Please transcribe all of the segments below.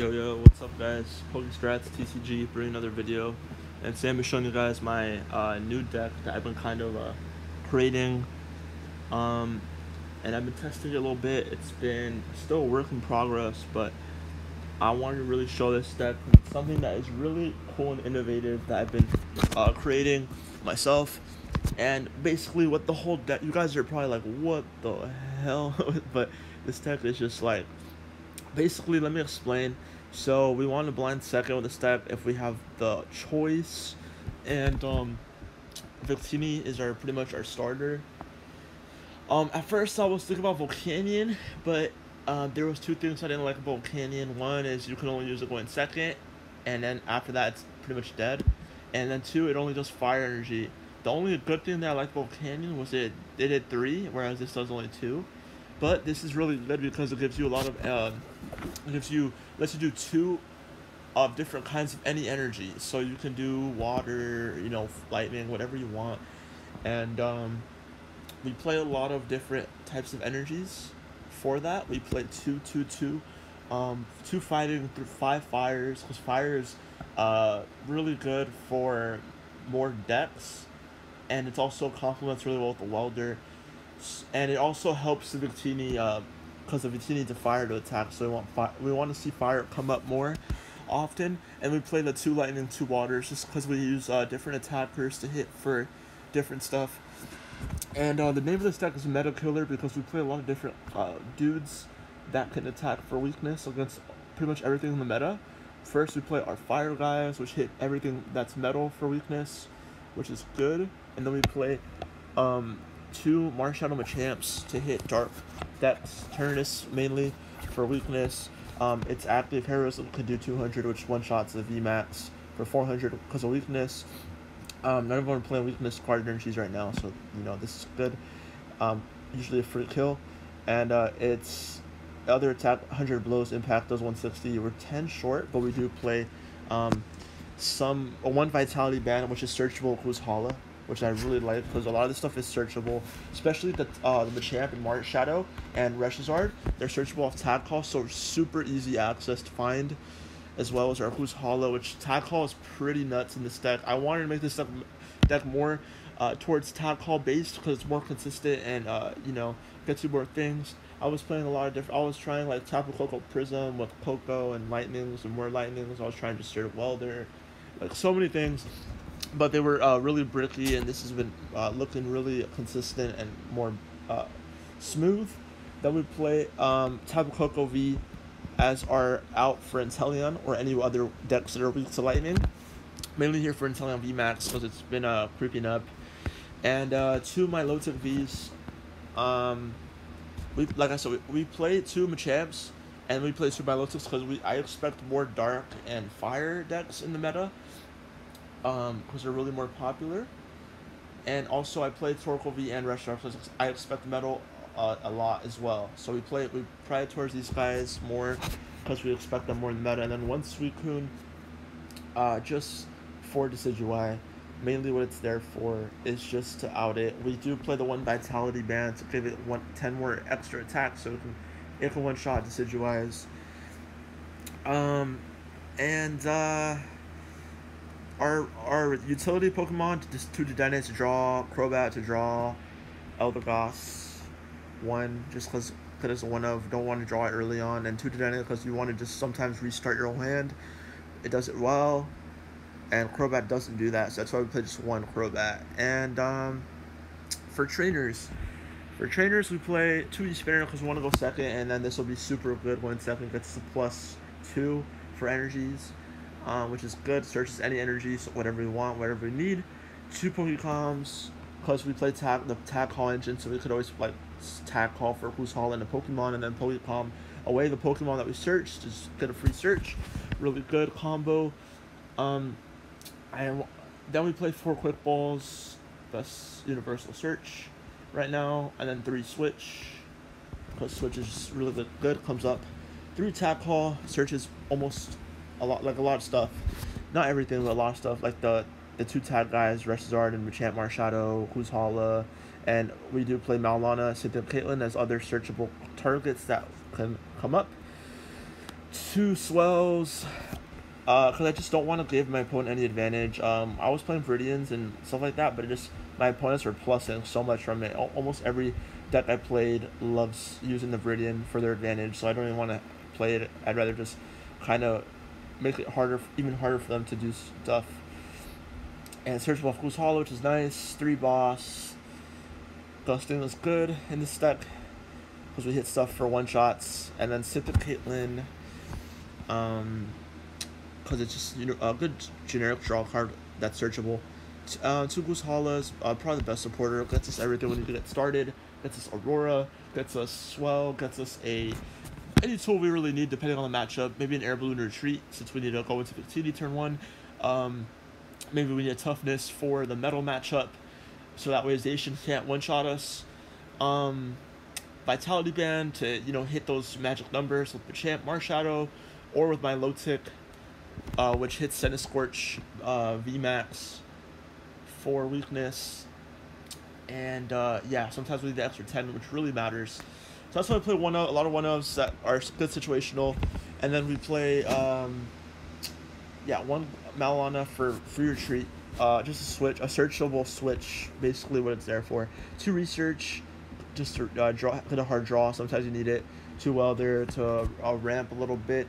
Yo, what's up guys? Pokestrats TCG bringing another video, and today I'm showing you guys my new deck that I've been kind of creating, um, and I've been testing it a little bit. It's been still a work in progress, but I wanted to really show this deck. It's something that is really cool and innovative that I've been creating myself, and basically what the whole deck, you guys are probably like, what the hell? But this deck is just like, basically, let me explain. So we want to blind second with a step if we have the choice, and Victini is our pretty much our starter. At first I was thinking about Volcanion, but there was two things I didn't like about Volcanion. One is you can only use it going second, and then after that it's pretty much dead. And then two, it only does fire energy. The only good thing that I liked about Volcanion was it did 3, whereas this does only 2. But this is really good because it gives you a lot of lets you do 2 of different kinds of any energy. So you can do water, lightning, whatever you want. And we play a lot of different types of energies. For that, we play 2 2 fighting through 5 fires, because fire is really good for more decks, and it also complements really well with the welder. And it also helps the Victini, because the Victini needs a fire to attack, so we want to see fire come up more often. And we play the 2 lightning, 2 waters, just because we use different attackers to hit for different stuff. And the name of this deck is Meta Killer because we play a lot of different dudes that can attack for weakness against pretty much everything in the meta. First, we play our fire guys, which hit everything that's metal for weakness, which is good. And then we play 2 Marshadow Machamps to hit dark decks, Tyrannus mainly for weakness. Its active heroism can do 200, which one-shots the VMAX for 400 because of weakness. None of them are playing weakness card energies right now, so this is good. Usually a free kill, and its other attack 100 blows, impact does 160. We're 10 short, but we do play one Vitality Band, which is searchable, who's Hala, which I really like because a lot of this stuff is searchable, especially the Machamp and Marshadow and Reshizard. They're searchable off tag call, so super easy access to find, as well as our Who's Hala, which tag call is pretty nuts in this deck. I wanted to make this deck more towards tag call based because it's more consistent and gets you more things. I was playing a lot of different. I was trying like Tapu Koko Prism with Koko and Lightnings and more Lightnings. I was trying to straight up Welder, like so many things. But they were really bricky, and this has been looking really consistent and more smooth. Then we play Tapu Koko V as our out for Inteleon or any other decks that are weak to Lightning. Mainly here for Inteleon VMAX because it's been creeping up. And 2 Milotic Vs. Like I said, we play 2 Machamps and we play 2 Milotics because I expect more dark and fire decks in the meta. Because they're really more popular. And also I play Torkoal V and Reshizard because I expect metal a lot as well. So we try towards these guys more because we expect them more in the meta. And then 1 Suicune, just for Decidueye. Mainly what it's there for is just to out it. We do play the 1 Vitality Band to give it 10 more extra attacks so it can one-shot Decidueyes. Our utility Pokemon, just 2 Dedenne to draw, Crobat to draw, Eldegoss 1 just because it's one of, don't want to draw it early on, and 2 Dedenne because you want to just sometimes restart your whole hand. It does it well, and Crobat doesn't do that, so that's why we play just 1 Crobat. And for trainers we play 2 Espinner because we want to go second, and then this will be super good when second gets a +2 for energies. Which is good, searches any energies, so whatever we want, whatever we need. 2 Pokecoms, because we play the tag call engine, so we could always like tag call for Who's Hala and a Pokemon, and then Pokecom away the Pokemon that we searched, just get a free search. Really good combo. And then we play 4 Quick Balls, that's Universal Search right now, and then 3 Switch, because Switch is just really good, comes up. 3 tag call, searches almost a lot of stuff, not everything, but a lot of stuff, like the 2 tag guys, Reshizard and Machamp Marshadow, Who's Hala, and we do play Maulana, Cynthia, Caitlyn as other searchable targets that can come up. 2 swells, because I just don't want to give my opponent any advantage. I was playing Viridians and stuff like that, but my opponents are plussing so much from it. Almost every deck I played loves using the Viridian for their advantage, so I don't even want to play it. I'd rather just kind of make it harder, even harder for them to do stuff. And Search Buff Goose Hollow, which is nice. 3 boss. Gusting is good in this deck because we hit stuff for 1-shots. And then Sip of Caitlyn, because it's just, a good generic draw card that's searchable. 2 Goose Hollows, probably the best supporter. Gets us everything we need to get started. Gets us Aurora, gets us Swell, gets us any tool we really need depending on the matchup. Maybe an Air Balloon Retreat since we need to go into Victini turn 1. Maybe we need a Toughness for the Metal matchup, so that way Zacian can't one-shot us. Vitality Band to, hit those magic numbers with Machamp, Marshadow, or with my low tick, which hits Centiskorch, VMAX for weakness. And sometimes we need the extra 10, which really matters. So that's why I play a lot of 1-ofs that are good situational. And then we play, one Malana for free retreat. Just a switch, a searchable switch, basically what it's there for. 2 research, just to get a hard draw. Sometimes you need it. 2 welder to ramp a little bit.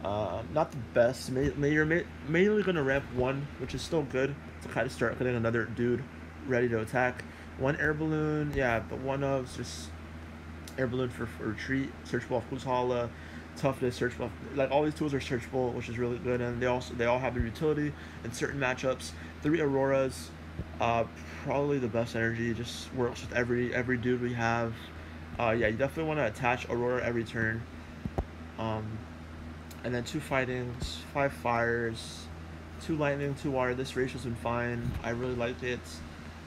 Not the best. You're mainly going to ramp 1, which is still good to kind of start getting another dude ready to attack. 1 air balloon, the 1-ofs, just air balloon for retreat, searchable off Goose Hollow, toughness, searchable. Like, all these tools are searchable, which is really good, and they all have their utility in certain matchups. 3 Auroras, probably the best energy. Just works with every dude we have. You definitely want to attach Aurora every turn. And then 2 fightings, 5 fires, 2 lightning, 2 water. This ratio's been fine. I really like it.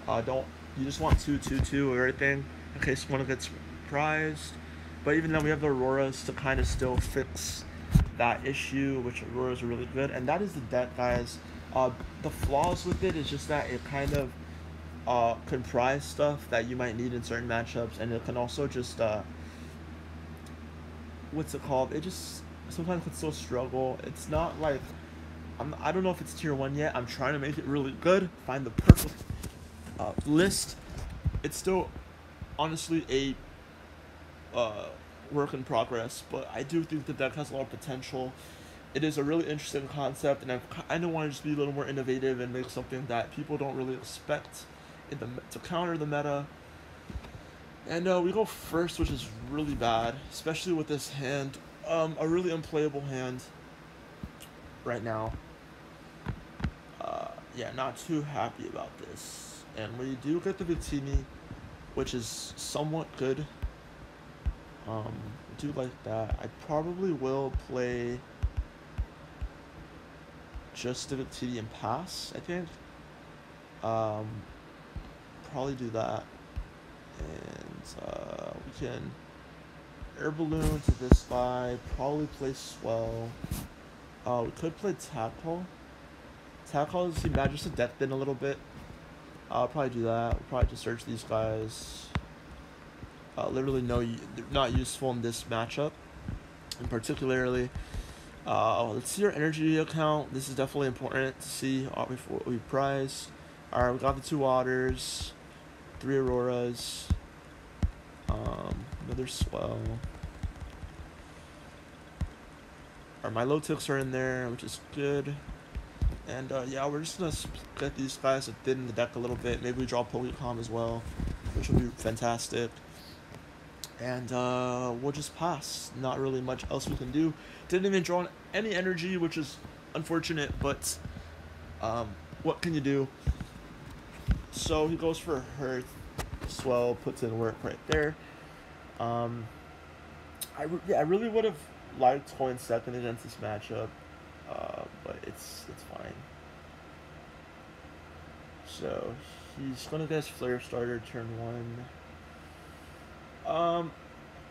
You just want 2, 2, 2 of everything in case one gets surprised. But even then, we have the Auroras to kind of still fix that issue, which Auroras are really good. And that is the deck, guys. The flaws with it is just that it kind of comprise stuff that you might need in certain matchups, and it can also just what's it called? It just sometimes can still struggle. It's not like I don't know if it's tier 1 yet. I'm trying to make it really good, find the perfect list. It's still honestly a work in progress, but I do think the deck has a lot of potential. It is a really interesting concept, and I kind of want to just be a little more innovative and make something that people don't really expect to counter the meta. And we go first, which is really bad, especially with this hand. A really unplayable hand right now. Not too happy about this. And we do get the Victini, which is somewhat good. I do like that. I probably will play just the Victini and pass, I think. Probably do that. And we can air balloon to this guy, probably play swell. We could play tackle. Tackle seems bad just to deck bin a little bit. I'll probably do that. We'll probably just search these guys. Literally not useful in this matchup, and particularly. Let's see our energy account. This is definitely important to see what we prize. Alright, we got the 2 waters, 3 Auroras, another swell. My low ticks are in there, which is good. And we're just gonna get these guys to thin the deck a little bit. Maybe we draw Pokecom as well, which will be fantastic. And we'll just pass. Not really much else we can do. Didn't even draw any energy, which is unfortunate, but what can you do? So he goes for Hearth. Swell puts in work right there. I really would have liked going second against this matchup, but it's fine. So he's gonna get his Flare starter turn 1.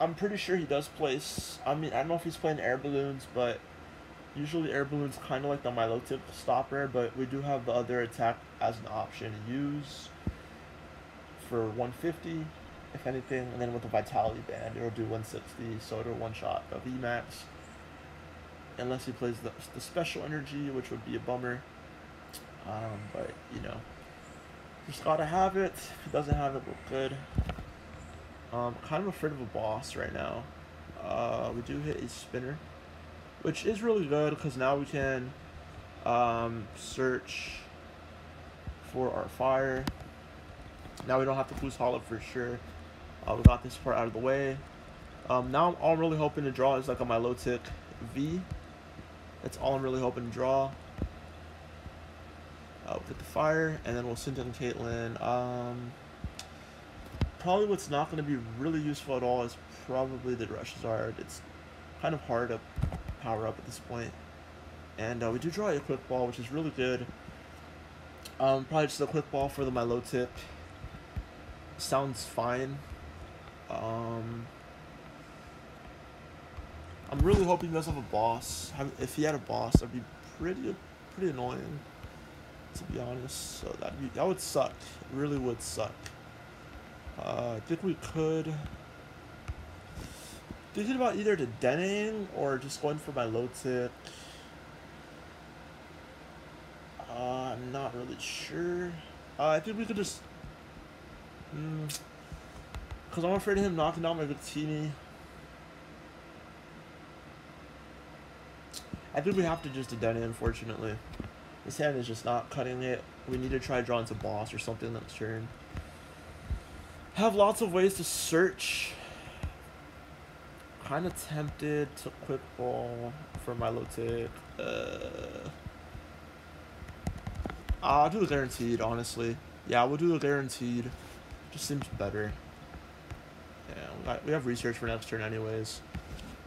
I'm pretty sure he does place. I don't know if he's playing air balloons, but usually air balloons kind of like the Milotic stopper, but we do have the other attack as an option to use for 150, if anything, and then with the Vitality Band, it'll do 160, so it'll one-shot the VMAX. unless he plays the special energy, which would be a bummer. But you know, just gotta have it. If he doesn't have it, we're good. Kind of afraid of a boss right now. We do hit a spinner, which is really good because now we can search for our fire. Now we don't have to boost hollow for sure. We got this part out of the way. Now all I'm really hoping to draw is like a Milotic V. That's all I'm really hoping to draw. We'll get the fire, and then we'll send in Caitlyn. Probably what's not going to be really useful at all is probably the Reshizard. It's kind of hard to power up at this point. And we do draw a quick ball, which is really good. Probably just a quick ball for the Milotic. Sounds fine. I'm really hoping he does have a boss. If he had a boss, that'd be pretty annoying, to be honest. So that would suck. It really would suck. I think we could. Thinking about either the Dening or just going for Milotic. I'm not really sure. I think we could just. Because I'm afraid of him knocking down my Victini. I think we have to just Dedenne, unfortunately. This hand is just not cutting it. We need to try drawing to boss or something next turn. Have lots of ways to search. Kind of tempted to quick ball for Milotic. I'll do the guaranteed, honestly. Yeah, we'll do the guaranteed. Just seems better. Yeah, we have research for next turn anyways.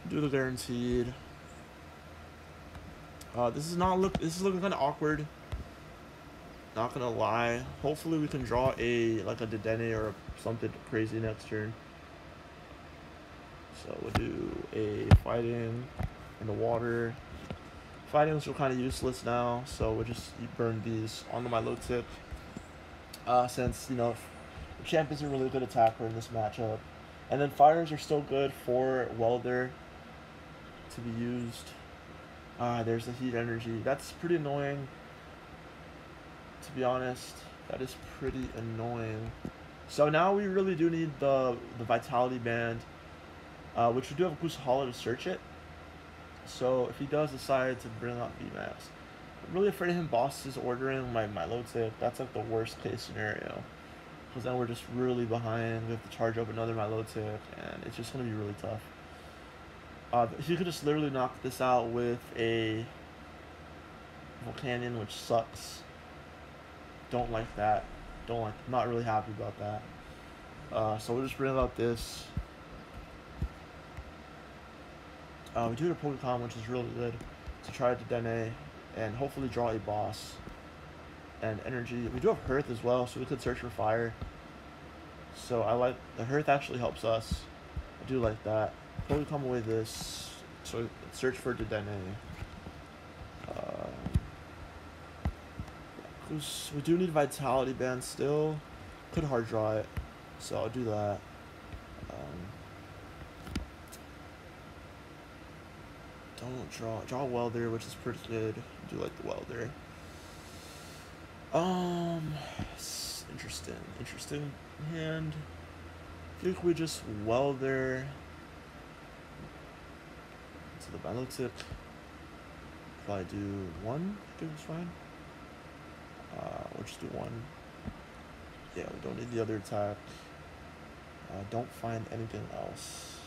We'll do the guaranteed. This is looking kind of awkward. Not gonna lie. Hopefully we can draw like a Dedenne or something crazy next turn. So we'll do a fighting in the water. Fighting's are kind of useless now, so we'll just burn these on the Milotic. Since you know the champ isn't really a good attacker in this matchup, and then fires are still good for Welder to be used. There's the heat energy. That's pretty annoying, to be honest. That is pretty annoying. So now we really do need the Vitality Band, which we do have a boost hollow to search it. So if he does decide to bring out VMAX, I'm really afraid of him bosses ordering my Milotic. That's like the worst case scenario. Because then we're just really behind. We have to charge up another Milotic, and it's just going to be really tough. He could just literally knock this out with a Volcanion, which sucks. Don't like that. Not really happy about that. So we'll just bring out this. We do the Pokemon, which is really good, to try to Dedenne and hopefully draw a boss. And energy. We do have Hearth as well, so we could search for fire. So I like the Hearth actually helps us. I do like that. Probably come away this. So search for Dedenne. We do need Vitality Band still. Could hard draw it, so I'll do that. Don't draw Welder, which is pretty good. I do like the Welder. Interesting hand. I think we just Welder to the Milotic. If I do one, I think it's fine. We'll just do one. Yeah, we don't need the other attack. Don't find anything else.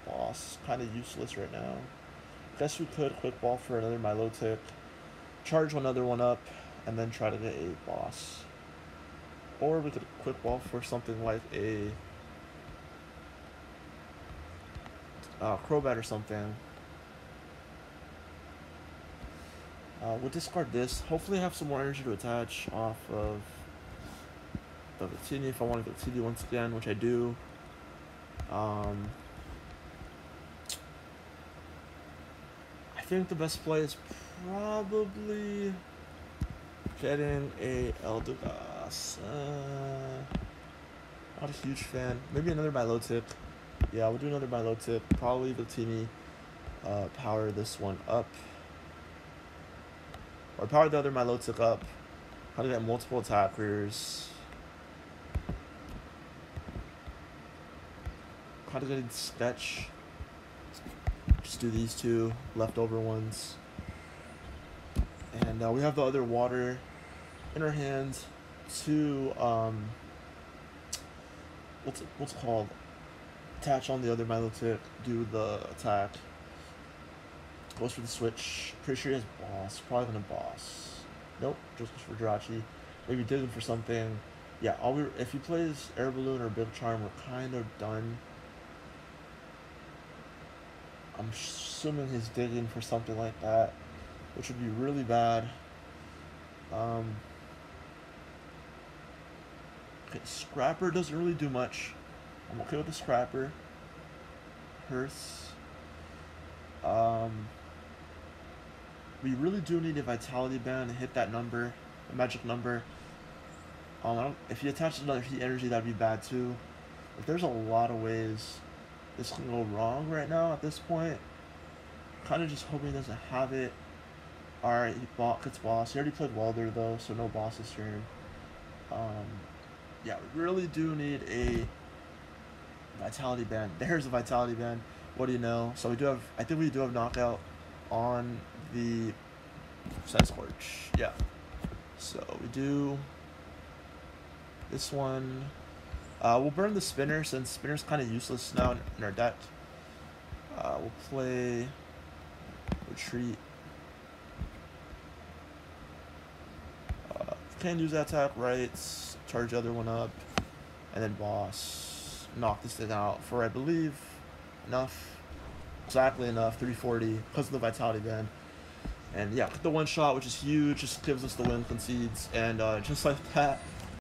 Boss, kind of useless right now. Guess we could quick ball for another Milotic, charge another one up, and then try to get a boss. Or we could quick ball for something like a Crobat or something. We'll discard this. Hopefully have some more energy to attach off of the Victini if I want to go TD once again, which I do. I think the best play is probably getting a Eldegoss. Not a huge fan. Maybe another Milotic. Yeah, we'll do another Milotic. Probably Victini. Power this one up. Or power the other Milotic up. How to get multiple attackers. How to get sketch. Just do these two leftover ones. And we have the other water in our hand to what's it called? Attach on the other Milotic, do the attack. Goes for the switch. Pretty sure he has boss. Probably gonna boss. Nope, just goes for Jirachi. Maybe digging for something. Yeah, if he plays Air Balloon or Big Charm, we're kind of done. I'm assuming he's digging for something like that, which would be really bad. Okay, Scrapper doesn't really do much. I'm okay with the Scrapper. Hearth. We really do need a Vitality Band to hit that number, a magic number. If he attaches another Heat Energy, that'd be bad too. But there's a lot of ways this can go wrong right now at this point. Kind of just hoping he doesn't have it. Alright, he gets boss. He already played Welder though, so no boss this turn. Yeah, we really do need a Vitality Band. There's a Vitality Band. What do you know? So we do have, I think we do have Knockout on the Senscorch. Yeah. So we do this one. We'll burn the Spinner since Spinner's kind of useless now in our deck. We'll play Retreat. Can use that attack, right? Charge the other one up, and then boss. Knock this thing out for, I believe, exactly enough, 340 because of the Vitality Band. And yeah, the one shot, which is huge, just gives us the win, concedes, and just like that,